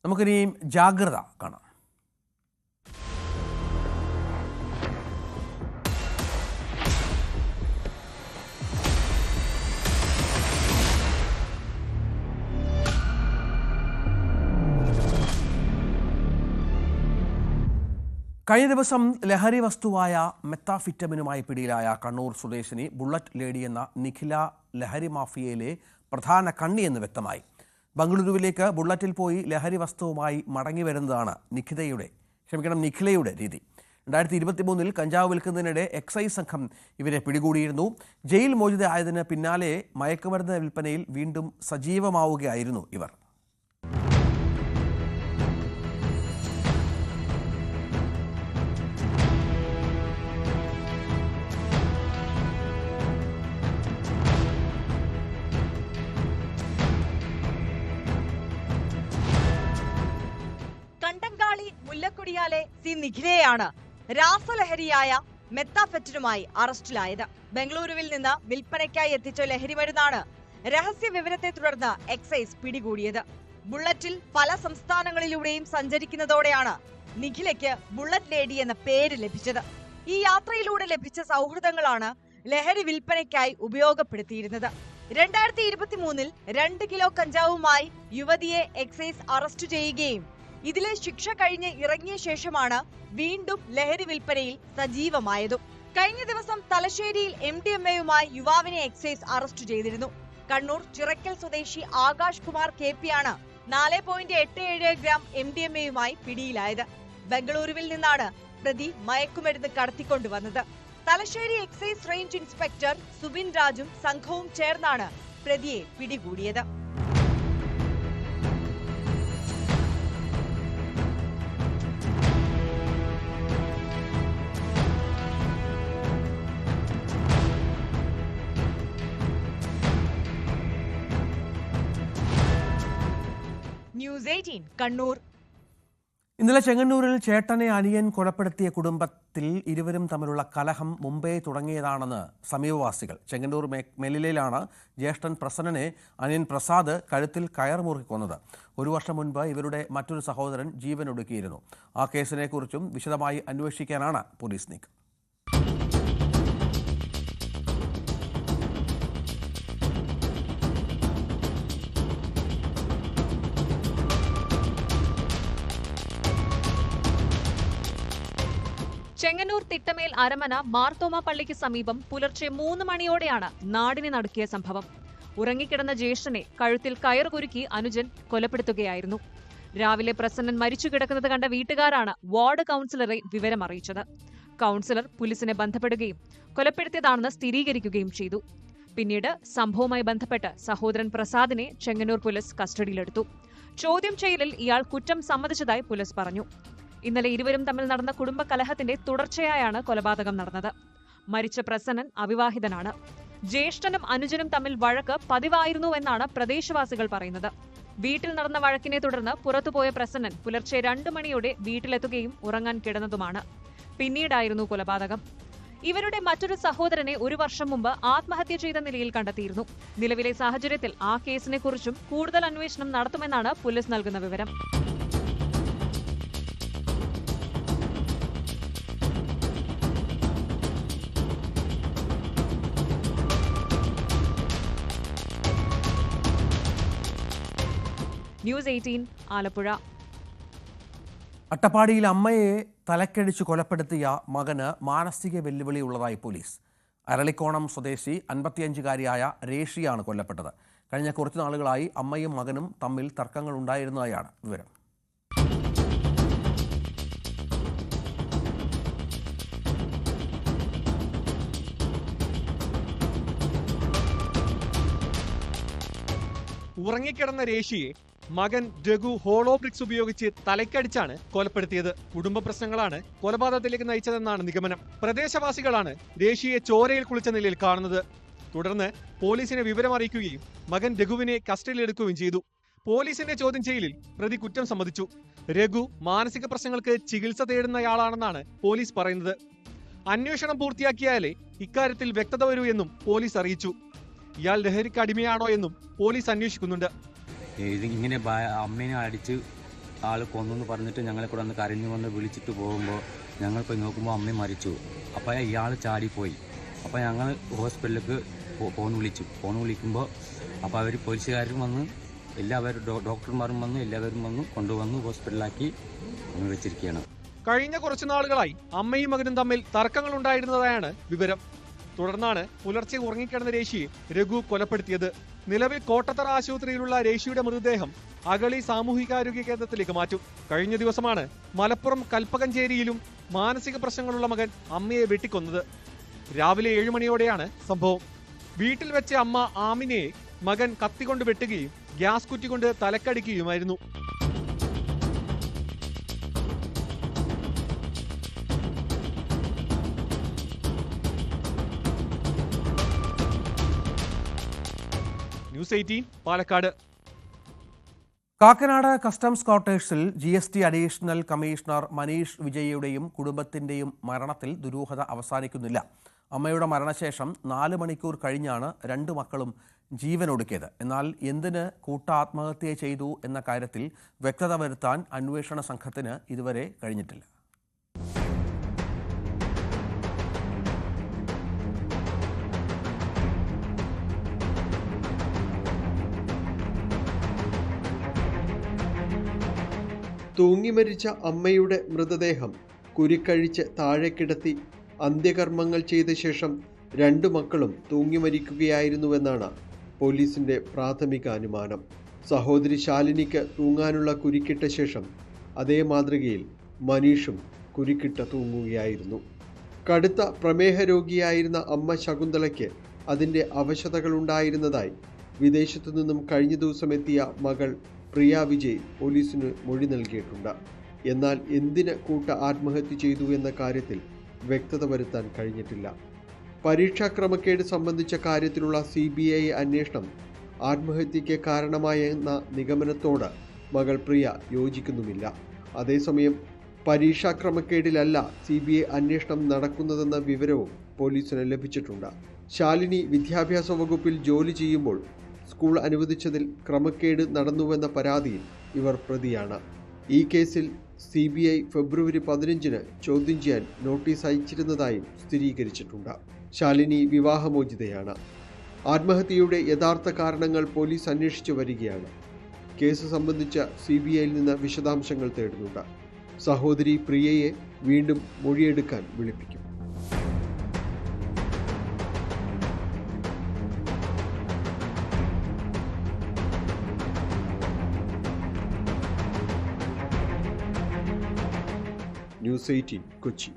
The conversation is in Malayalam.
നമുക്കിനിയും ജാഗ്രത കാണാം. കഴിഞ്ഞ ദിവസം ലഹരി വസ്തുവായ മെത്താഫിറ്റമിനുമായി പിടിയിലായ കണ്ണൂർ സ്വദേശിനി ബുള്ളറ്റ് ലേഡി എന്ന നിഖില ലഹരി മാഫിയയിലെ പ്രധാന കണ്ണിയെന്ന് വ്യക്തമായി. ബംഗളൂരുവിലേക്ക് ബുള്ളറ്റിൽ പോയി ലഹരി വസ്തുവുമായി മടങ്ങി വരുന്നതാണ് നിഖിലയുടെ രീതി. 2023 കഞ്ചാവ് വിൽക്കുന്നതിനിടെ എക്സൈസ് സംഘം ഇവരെ പിടികൂടിയിരുന്നു. ജയിൽ മോചിതയായതിന് പിന്നാലെ മയക്കുമരുന്ന് വിൽപ്പനയിൽ വീണ്ടും സജീവമാവുകയായിരുന്നു ഇവർ. കണ്ടങ്കാളി മുല്ലക്കുടിയാലെ സി നിഖിലയെയാണ് രാസലഹരിയായ മെത്താഫെറ്റനുമായി അറസ്റ്റിലായത്. ബംഗളൂരുവിൽ നിന്ന് വിൽപ്പനയ്ക്കായി എത്തിച്ച ലഹരിമരുന്നാണ് രഹസ്യ വിവരത്തെ തുടർന്ന് എക്സൈസ് പിടികൂടിയത്. ബുള്ളറ്റിൽ പല സംസ്ഥാനങ്ങളിലൂടെയും സഞ്ചരിക്കുന്നതോടെയാണ് നിഖിലയ്ക്ക് ബുള്ളറ്റ് ലേഡി എന്ന പേര് ലഭിച്ചത്. ഈ യാത്രയിലൂടെ ലഭിച്ച സൗഹൃദങ്ങളാണ് ലഹരി വിൽപ്പനയ്ക്കായി ഉപയോഗപ്പെടുത്തിയിരുന്നത്. 2023 2 കിലോ കഞ്ചാവുമായി യുവതിയെ എക്സൈസ് അറസ്റ്റ് ചെയ്യുകയും ഇതിലെ ശിക്ഷ കഴിഞ്ഞ് ഇറങ്ങിയ ശേഷമാണ് വീണ്ടും ലഹരി വിൽപ്പനയിൽ സജീവമായതും. കഴിഞ്ഞ ദിവസം തലശ്ശേരിയിൽ MDMAയുമായി യുവാവിനെ എക്സൈസ് അറസ്റ്റ് ചെയ്തിരുന്നു. കണ്ണൂർ ചിറക്കൽ സ്വദേശി ആകാശ് കുമാർ KP ആണ് 4.87 ഗ്രാം MDMAയുമായി പിടിയിലായത്. ബംഗളൂരുവിൽ നിന്നാണ് പ്രതി മയക്കുമരുന്ന് കടത്തിക്കൊണ്ടുവന്നത്. Thalassery excise range inspector Subin രാജും സംഘവും ചേർന്നാണ് പ്രതിയെ പിടികൂടിയത്. ന്യൂസ് 18 കണ്ണൂർ. ഇന്നലെ ചെങ്ങന്നൂരിൽ ചേട്ടനെ അനിയൻ കൊലപ്പെടുത്തിയ കുടുംബത്തിൽ ഇരുവരും തമ്മിലുള്ള കലഹം മുമ്പേ തുടങ്ങിയതാണെന്ന് സമീപവാസികൾ. ചെങ്ങന്നൂർ മെല്ലിലയിലാണ് ജ്യേഷ്ഠൻ പ്രസന്നനെ അനിയൻ പ്രസാദ് കഴുത്തിൽ കയർ മുറുക്കി കൊന്നത്. 1 വർഷം മുൻപ് ഇവരുടെ മറ്റൊരു സഹോദരൻ ജീവനൊടുക്കിയിരുന്നു. ആ കേസിനെക്കുറിച്ചും വിശദമായി അന്വേഷിക്കാനാണ് പോലീസ് നീക്കം. ചെങ്ങന്നൂർ തിട്ടമേൽ അരമന മാർത്തോമ പള്ളിക്ക് സമീപം പുലർച്ചെ 3 മണിയോടെയാണ് നാടിനെ നടുക്കിയ സംഭവം. ഉറങ്ങിക്കിടന്ന ജ്യേഷ്ഠനെ കഴുത്തിൽ കയർ കുരുക്കി അനുജൻ കൊലപ്പെടുത്തുകയായിരുന്നു. രാവിലെ പ്രസന്നൻ മരിച്ചു കിടക്കുന്നത് കണ്ട വീട്ടുകാരാണ് വാർഡ് കൌൺസിലറെ വിവരമറിയിച്ചത്. കൌൺസിലർ പോലീസിനെ ബന്ധപ്പെടുകയും കൊലപ്പെടുത്തിയതാണെന്ന് സ്ഥിരീകരിക്കുകയും ചെയ്തു. പിന്നീട് സംഭവവുമായി ബന്ധപ്പെട്ട് സഹോദരൻ പ്രസാദിനെ ചെങ്ങന്നൂർ പോലീസ് കസ്റ്റഡിയിലെടുത്തു. ചോദ്യം ചെയ്യലിൽ ഇയാൾ കുറ്റം സമ്മതിച്ചതായി പോലീസ് പറഞ്ഞു. ഇന്നലെ ഇരുവരും തമ്മിൽ നടന്ന കുടുംബ കലഹത്തിന്റെ തുടർച്ചയായാണ് കൊലപാതകം നടന്നത്. മരിച്ച പ്രസന്നൻ അവിവാഹിതനാണ്. ജ്യേഷ്ഠനും അനുജനും തമ്മിൽ വഴക്ക് പതിവായിരുന്നുവെന്നാണ് പ്രദേശവാസികൾ പറയുന്നത്. വീട്ടിൽ നടന്ന വഴക്കിനെ തുടർന്ന് പുറത്തുപോയ പ്രസന്നൻ പുലർച്ചെ 2 മണിയോടെ വീട്ടിലെത്തുകയും ഉറങ്ങാൻ കിടന്നതുമാണ്. പിന്നീടായിരുന്നു കൊലപാതകം. ഇവരുടെ മറ്റൊരു സഹോദരനെ 1 വർഷം മുമ്പ് ആത്മഹത്യ ചെയ്ത നിലയിൽ കണ്ടെത്തിയിരുന്നു. നിലവിലെ സാഹചര്യത്തിൽ ആ കേസിനെക്കുറിച്ചും കൂടുതൽ അന്വേഷണം നടത്തുമെന്നാണ് പോലീസ് നൽകുന്ന വിവരം. ന്യൂസ് 18 ആലപ്പുഴ. അട്ടപ്പാടിയിൽ അമ്മയെ തലക്കടിച്ചു കൊലപ്പെടുത്തിയ മകന് മാനസിക വെല്ലുവിളി ഉള്ളതായി പോലീസ്. അരളിക്കോണം സ്വദേശി 55-കാരിയായ രേഷിയാണ് കൊല്ലപ്പെട്ടത്. കഴിഞ്ഞ കുറച്ചു നാളുകളായി അമ്മയും മകനും തമ്മിൽ തർക്കങ്ങൾ ഉണ്ടായിരുന്നതായാണ് വിവരം. ഉറങ്ങിക്കിടന്ന രേഷിയെ മകൻ രഘു ഹോളോ ബ്രിക്സ് ഉപയോഗിച്ച് തലയ്ക്കടിച്ചാണ് കൊലപ്പെടുത്തിയത്. കുടുംബ പ്രശ്നങ്ങളാണ് കൊലപാതകത്തിലേക്ക് നയിച്ചതെന്നാണ് നിഗമനം. പ്രദേശവാസികളാണ് രേഷിയെ ചോരയിൽ കുളിച്ച നിലയിൽ കാണുന്നത്. തുടർന്ന് പോലീസിനെ വിവരമറിയിക്കുകയും മകൻ രഘുവിനെ കസ്റ്റഡിയിലെടുക്കുകയും ചെയ്തു. പോലീസിന്റെ ചോദ്യം ചെയ്യലിൽ പ്രതി കുറ്റം സമ്മതിച്ചു. രഘു മാനസിക പ്രശ്നങ്ങൾക്ക് ചികിത്സ തേടുന്നയാളാണെന്നാണ് പോലീസ് പറയുന്നത്. അന്വേഷണം പൂർത്തിയാക്കിയാലേ ഇക്കാര്യത്തിൽ വ്യക്തത വരൂ എന്നും പോലീസ് അറിയിച്ചു. ഇയാൾ ലഹരിക്ക് അടിമയാണോ എന്നും പോലീസ് അന്വേഷിക്കുന്നുണ്ട്. ഇങ്ങനെ അമ്മേനെ അടിച്ച് ആൾ കൊന്നെന്ന് പറഞ്ഞിട്ട് ഞങ്ങളെ കൂടെ അന്ന് കരഞ്ഞു വന്ന് വിളിച്ചിട്ട് പോകുമ്പോൾ ഞങ്ങൾ പോയി നോക്കുമ്പോൾ അമ്മയും മരിച്ചു. അപ്പോൾ ഇയാൾ ചാടിപ്പോയി. അപ്പോൾ ഞങ്ങൾ ഹോസ്പിറ്റലിലേക്ക് ഫോൺ വിളിക്കുമ്പോൾ അപ്പോൾ അവർ പോലീസുകാരും വന്ന് എല്ലാവരും ഡോക്ടർമാരും വന്ന് എല്ലാവരും വന്ന് കൊണ്ടുവന്ന് ഹോസ്പിറ്റലിലാക്കി വെച്ചിരിക്കുകയാണ്. കഴിഞ്ഞ കുറച്ചു നാളുകളായി അമ്മയും മകനും തമ്മിൽ തർക്കങ്ങൾ ഉണ്ടായിരുന്നതായാണ് വിവരം. തുടർന്നാണ് പുലർച്ചെ ഉറങ്ങിക്കിടന്ന രേഷിയെ രഘു കൊലപ്പെടുത്തിയത്. നിലവിൽ കോട്ടത്തറ ആശുപത്രിയിലുള്ള രേഷിയുടെ മൃതദേഹം അഗളി സാമൂഹികാരോഗ്യ കേന്ദ്രത്തിലേക്ക് മാറ്റും. കഴിഞ്ഞ ദിവസമാണ് മലപ്പുറം കൽപ്പകഞ്ചേരിയിലും മാനസിക പ്രശ്നങ്ങളുള്ള മകൻ അമ്മയെ വെട്ടിക്കൊന്നത്. രാവിലെ 7 മണിയോടെയാണ് സംഭവം. വീട്ടിൽ വെച്ച അമ്മ ആമിനയെ മകൻ കത്തിക്കൊണ്ട് വെട്ടുകയും ഗ്യാസ് കുറ്റി കൊണ്ട് തലക്കടിക്കുകയുമായിരുന്നു. ന്യൂസ് 18 പാലക്കാട്. കാക്കനാട് കസ്റ്റംസ് ക്വാർട്ടേഴ്സിൽ GST അഡീഷണൽ കമ്മീഷണർ മനീഷ് വിജയയുടെയും കുടുംബത്തിന്റെയും മരണത്തിൽ ദുരൂഹത അവസാനിക്കുന്നില്ല. അമ്മയുടെ മരണശേഷം 4 മണിക്കൂർ കഴിഞ്ഞാണ് 2 മക്കളും ജീവനൊടുക്കിയത്. എന്നാൽ എന്തിന് ആത്മഹത്യ ചെയ്തു എന്ന കാര്യത്തിൽ വ്യക്തത വരുത്താൻ അന്വേഷണ സംഘത്തിന് ഇതുവരെ കഴിഞ്ഞിട്ടില്ല. തൂങ്ങിമരിച്ച അമ്മയുടെ മൃതദേഹം കുരുക്കഴിച്ച് താഴെ കിടത്തി അന്ത്യകർമ്മങ്ങൾ ചെയ്ത ശേഷം 2 മക്കളും തൂങ്ങിമരിക്കുകയായിരുന്നുവെന്നാണ് പോലീസിന്റെ പ്രാഥമിക അനുമാനം. സഹോദരി ശാലിനിക്ക് തൂങ്ങാനുള്ള കുരുക്കിട്ട ശേഷം അതേ മാതൃകയിൽ മനീഷും കുരുക്കിട്ട് തൂങ്ങുകയായിരുന്നു. കടുത്ത പ്രമേഹ രോഗിയായിരുന്ന അമ്മ ശകുന്തളയ്ക്ക് അതിൻ്റെ അവശതകളുണ്ടായിരുന്നതായി വിദേശത്തു നിന്നും കഴിഞ്ഞ ദിവസം എത്തിയ മകൾ പ്രിയ വിജയ് പോലീസിന് മൊഴി നൽകിയിട്ടുണ്ട്. എന്നാൽ എന്തിന് ആത്മഹത്യ ചെയ്തു എന്ന കാര്യത്തിൽ വ്യക്തത വരുത്താൻ കഴിഞ്ഞിട്ടില്ല. പരീക്ഷാ ക്രമക്കേട് സംബന്ധിച്ച കാര്യത്തിലുള്ള CBI അന്വേഷണം ആത്മഹത്യയ്ക്ക് കാരണമായെന്ന നിഗമനത്തോട് മകൾ പ്രിയ യോജിക്കുന്നുമില്ല. അതേസമയം പരീക്ഷാ ക്രമക്കേടിലല്ല CBI അന്വേഷണം നടക്കുന്നതെന്ന വിവരവും പോലീസിന് ലഭിച്ചിട്ടുണ്ട്. ശാലിനി വിദ്യാഭ്യാസ വകുപ്പിൽ ജോലി ചെയ്യുമ്പോൾ സ്കൂൾ അനുവദിച്ചതിൽ ക്രമക്കേട് നടന്നുവെന്ന പരാതിയിൽ ഇവർ പ്രതിയാണ്. ഈ കേസിൽ CBI ഫെബ്രുവരി 15-ന് ചോദ്യം ചെയ്യാൻ നോട്ടീസ് അയച്ചിരുന്നതായും സ്ഥിരീകരിച്ചിട്ടുണ്ട്. ശാലിനി വിവാഹമോചിതയാണ്. ആത്മഹത്യയുടെ യഥാർത്ഥ കാരണങ്ങൾ പോലീസ് അന്വേഷിച്ചു വരികയാണ്. കേസ് സംബന്ധിച്ച CBIയിൽ നിന്ന് വിശദാംശങ്ങൾ തേടുന്നുണ്ട്. സഹോദരി പ്രിയയെ വീണ്ടും മൊഴിയെടുക്കാൻ വിളിപ്പിക്കും. ന്യൂസ് 18 കൊച്ചി.